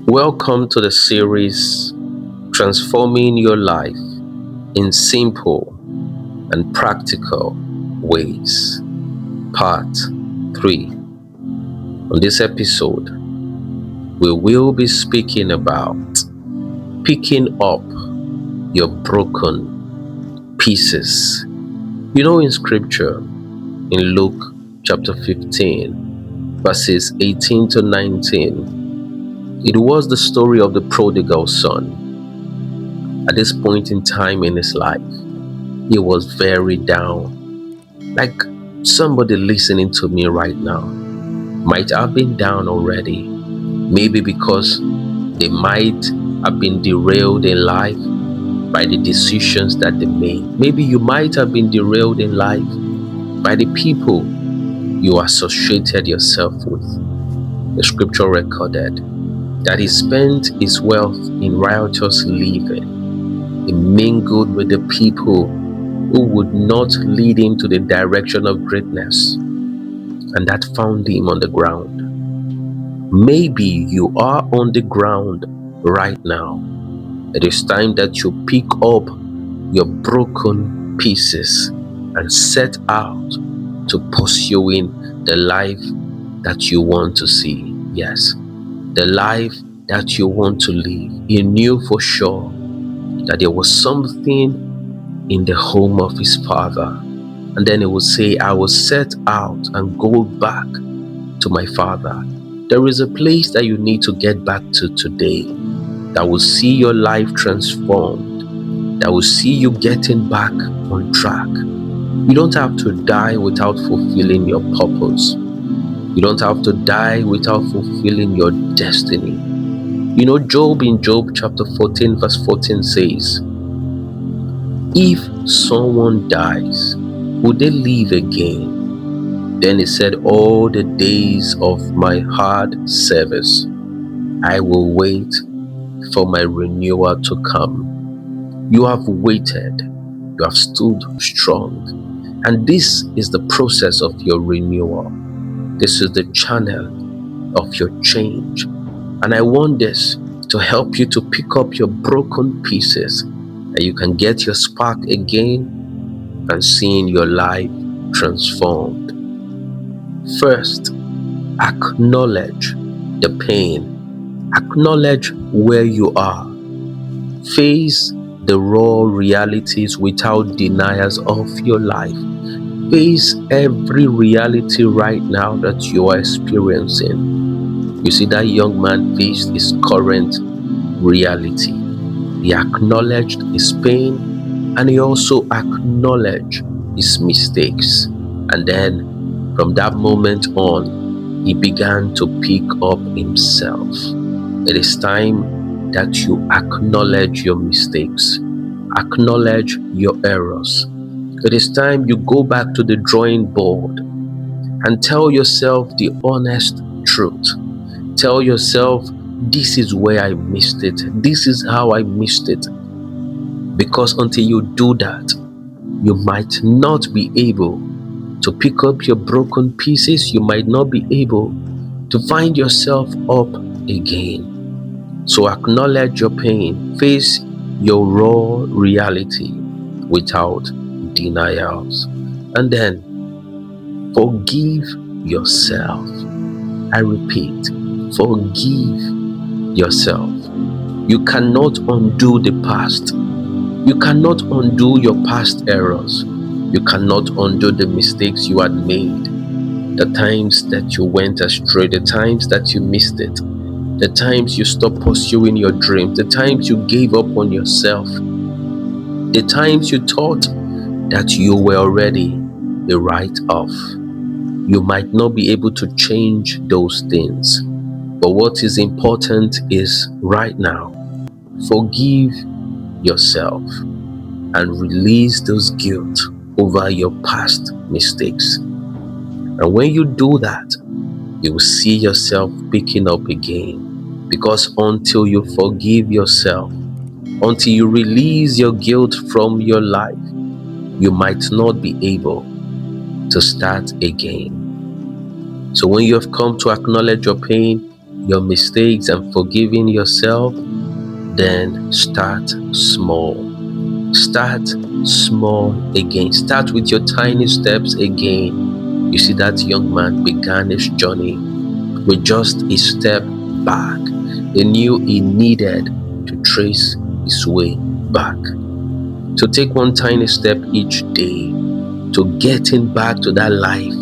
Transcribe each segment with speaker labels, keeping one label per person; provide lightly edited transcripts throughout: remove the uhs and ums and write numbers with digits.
Speaker 1: Welcome to the series Transforming Your Life in Simple and Practical Ways, Part 3. On this episode, we will be speaking about picking up your broken pieces. In scripture, in Luke chapter 15, verses 18 to 19, it was the story of the prodigal son. At this point in time in his life, he was very down. Like somebody listening to me right now might have been down already. Maybe because they might have been derailed in life by the decisions that they made. Maybe you might have been derailed in life by the people you associated yourself with. The scripture recorded that he spent his wealth in riotous living. He mingled with the people who would not lead him to the direction of greatness, and that found him on the ground. Maybe you are on the ground right now. It is time that you pick up your broken pieces and set out to pursuing the life that you want to see. Yes, the life that you want to live. He knew for sure that there was something in the home of his father. And then he would say, I will set out and go back to my father. There is a place that you need to get back to today that will see your life transformed, that will see you getting back on track. You don't have to die without fulfilling your purpose. You don't have to die without fulfilling your destiny. Job in Job chapter 14 verse 14 says, if someone dies, would they live again? Then he said, all the days of my hard service, I will wait for my renewal to come. You have waited. You have stood strong. And this is the process of your renewal. This is the channel of your change. And I want this to help you to pick up your broken pieces, and you can get your spark again and seeing your life transformed. First, acknowledge the pain. Acknowledge where you are. Face the raw realities without denials of your life. Face every reality right now that you are experiencing. You see, that young man faced his current reality. He acknowledged his pain and he also acknowledged his mistakes. And then from that moment on, he began to pick up himself. It is time that you acknowledge your mistakes, acknowledge your errors. It is time you go back to the drawing board and tell yourself the honest truth. Tell yourself, this is where I missed it. This is how I missed it. Because until you do that, you might not be able to pick up your broken pieces. You might not be able to find yourself up again. So acknowledge your pain. Face your raw reality without denials. And then forgive yourself. I repeat, forgive yourself. You cannot undo the past. You cannot undo your past errors. You cannot undo the mistakes you had made. The times that you went astray, the times that you missed it, the times you stopped pursuing your dreams, the times you gave up on yourself, the times you thought that you were already the right off. You might not be able to change those things. But what is important is right now, forgive yourself and release those guilt over your past mistakes. And when you do that, you will see yourself picking up again. Because until you forgive yourself, until you release your guilt from your life, you might not be able to start again. So when you have come to acknowledge your pain, your mistakes and forgiving yourself, then start small. Start small again. Start with your tiny steps again. You see, that young man began his journey with just a step back. He knew he needed to trace his way back. To take one tiny step each day to getting back to that life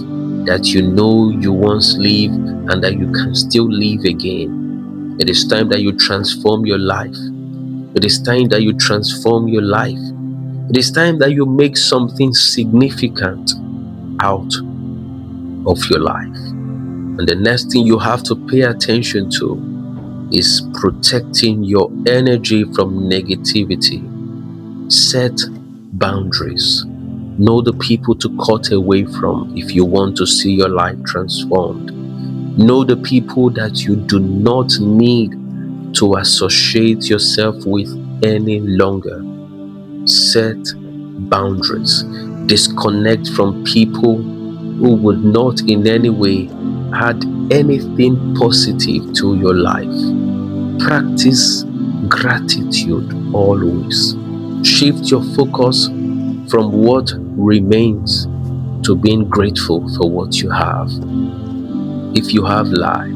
Speaker 1: that you know you once lived and that you can still live again. It is time that you transform your life. It is time that you transform your life. It is time that you make something significant out of your life. And the next thing you have to pay attention to is protecting your energy from negativity. Set boundaries. Know the people to cut away from if you want to see your life transformed. Know the people that you do not need to associate yourself with any longer. Set boundaries. Disconnect from people who would not in any way add anything positive to your life. Practice gratitude always. Shift your focus from what remains to being grateful for what you have. If you have life,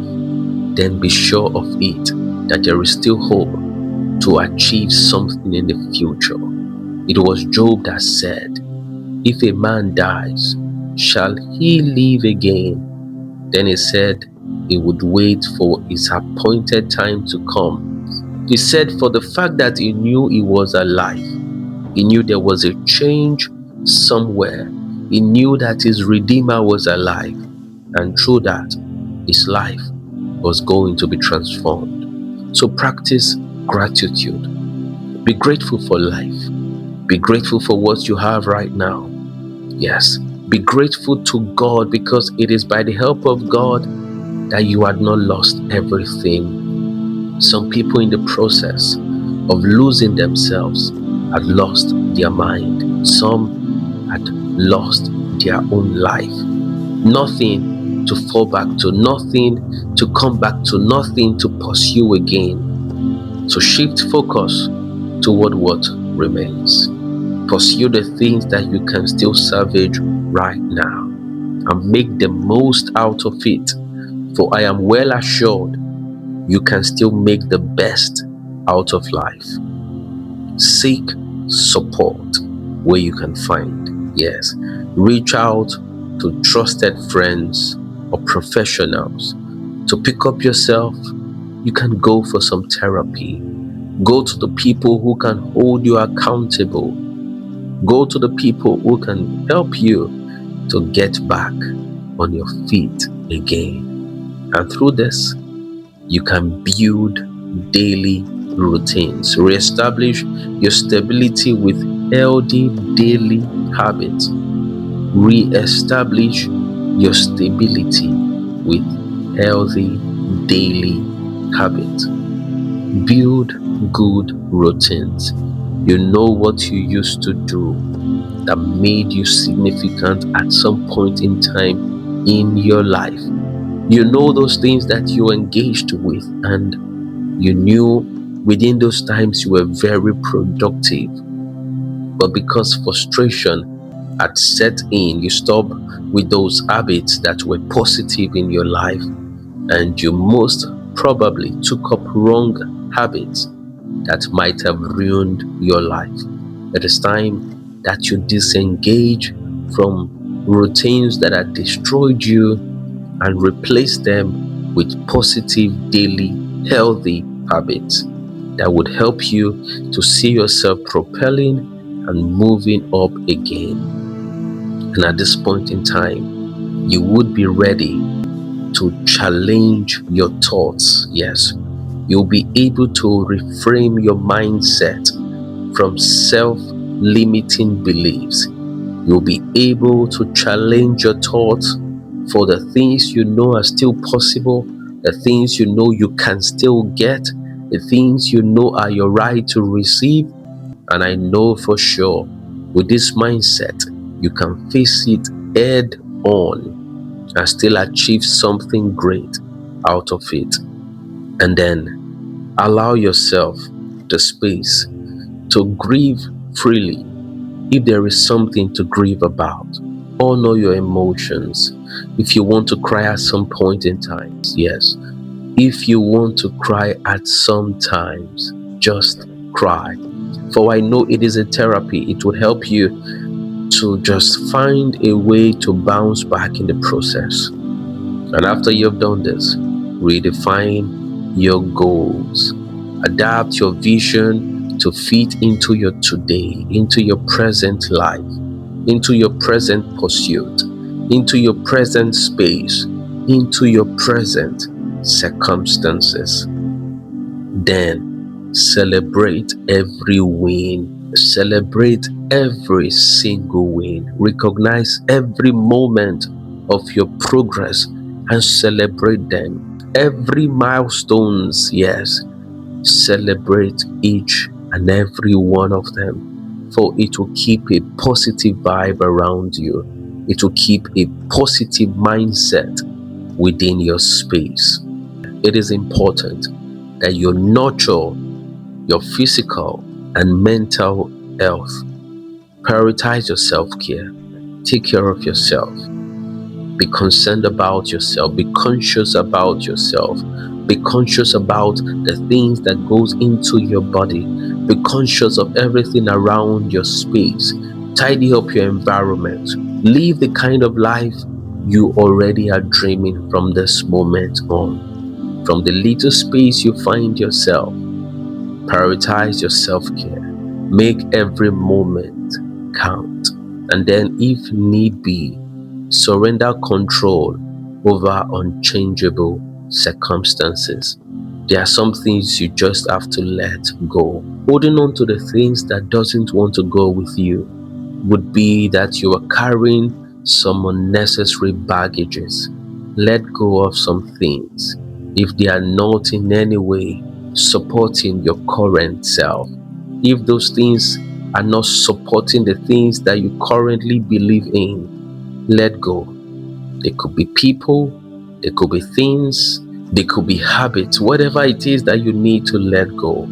Speaker 1: then be sure of it that there is still hope to achieve something in the future. It was Job that said, "If a man dies, shall he live again?" Then he said he would wait for his appointed time to come. He said, for the fact that he knew he was alive, he knew there was a change somewhere. He knew that his Redeemer was alive, and through that, his life was going to be transformed. So practice gratitude. Be grateful for life. Be grateful for what you have right now. Yes, be grateful to God, because it is by the help of God that you had not lost everything. Some people in the process of losing themselves had lost their mind. Some had lost their own life. Nothing to fall back to, nothing to come back to, nothing to pursue again. So shift focus toward what remains. Pursue the things that you can still salvage right now and make the most out of it. For I am well assured you can still make the best out of life. Seek support where you can find. Yes, reach out to trusted friends or professionals to pick up yourself. You can go for some therapy. Go to the people who can hold you accountable. Go to the people who can help you to get back on your feet again. And through this, you can build daily routines. Reestablish your stability with healthy daily habits. Reestablish your stability with healthy daily habits. Build good routines. You know what you used to do that made you significant at some point in time in your life. You know those things that you engaged with, and you knew within those times you were very productive. But because frustration had set in, you stopped with those habits that were positive in your life, and you most probably took up wrong habits that might have ruined your life. It is time that you disengage from routines that have destroyed you and replace them with positive daily healthy habits that would help you to see yourself propelling and moving up again. And at this point in time, you would be ready to challenge your thoughts. Yes, you'll be able to reframe your mindset from self-limiting beliefs. You'll be able to challenge your thoughts for the things you know are still possible, the things you know you can still get, the things you know are your right to receive. And I know for sure, with this mindset, you can face it head on and still achieve something great out of it. And then allow yourself the space to grieve freely. If there is something to grieve about, honor your emotions. If you want to cry at some point in time, yes. If you want to cry at some times, just cry. For I know it is a therapy. It will help you to just find a way to bounce back in the process. And after you've done this, redefine your goals. Adapt your vision to fit into your today, into your present life, into your present pursuit, into your present space, into your present circumstances. Then celebrate every win. Celebrate every single win. Recognize every moment of your progress and celebrate them. Every milestones, yes, celebrate each and every one of them, for it will keep a positive vibe around you. It will keep a positive mindset within your space. It is important that you nurture your physical and mental health. Prioritize your self-care. Take care of yourself. Be concerned about yourself. Be conscious about yourself. Be conscious about the things that goes into your body. Be conscious of everything around your space. Tidy up your environment. Live the kind of life you already are dreaming from this moment on. From the little space you find yourself, prioritize your self-care. Make every moment count. And then, if need be, surrender control over unchangeable circumstances. There are some things you just have to let go. Holding on to the things that doesn't want to go with you would be that you are carrying some unnecessary baggages. Let go of some things if they are not in any way supporting your current self. If those things are not supporting the things that you currently believe in, let go. They could be people, they could be things, they could be habits, whatever it is that you need to let go.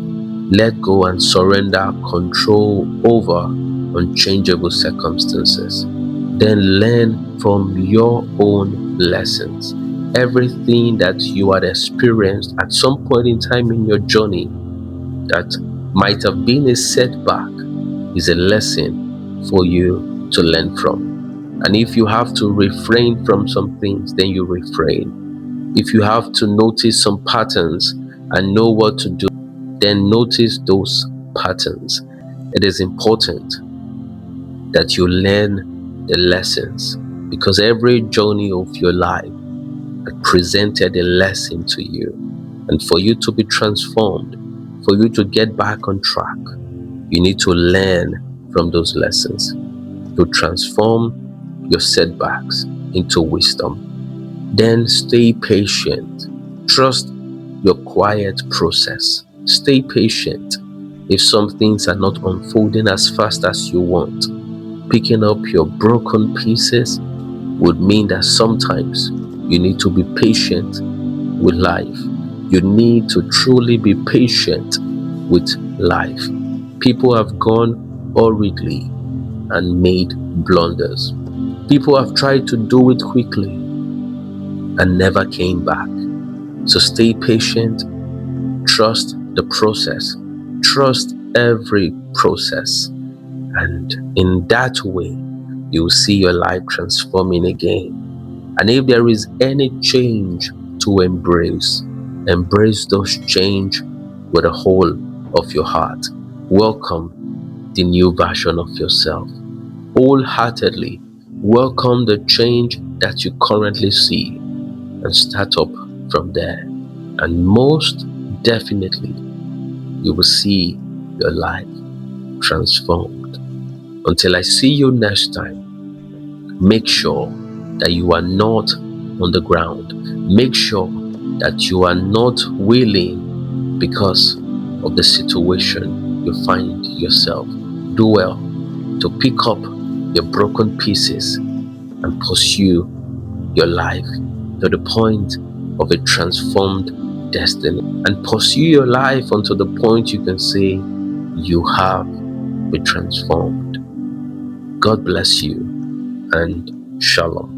Speaker 1: Let go and surrender control over unchangeable circumstances. Then learn from your own lessons. Everything that you had experienced at some point in time in your journey that might have been a setback is a lesson for you to learn from. And if you have to refrain from some things, then you refrain. If you have to notice some patterns and know what to do, then notice those patterns. It is important that you learn the lessons, because every journey of your life had presented a lesson to you. And for you to be transformed, for you to get back on track, you need to learn from those lessons to transform your setbacks into wisdom. Then stay patient. Trust your quiet process. Stay patient. If some things are not unfolding as fast as you want, picking up your broken pieces would mean that sometimes you need to be patient with life. You need to truly be patient with life. People have gone hurriedly and made blunders. People have tried to do it quickly and never came back. So stay patient. Trust the process. Trust every process. And in that way, you will see your life transforming again. And if there is any change to embrace, embrace those change with the whole of your heart. Welcome the new version of yourself. Wholeheartedly welcome the change that you currently see and start up from there. And most definitely, you will see your life transformed. Until I see you next time, make sure that you are not on the ground. Make sure that you are not willing because of the situation you find yourself. Do well to pick up your broken pieces and pursue your life to the point of a transformed destiny, and pursue your life until the point you can say you have been transformed. God bless you and shalom.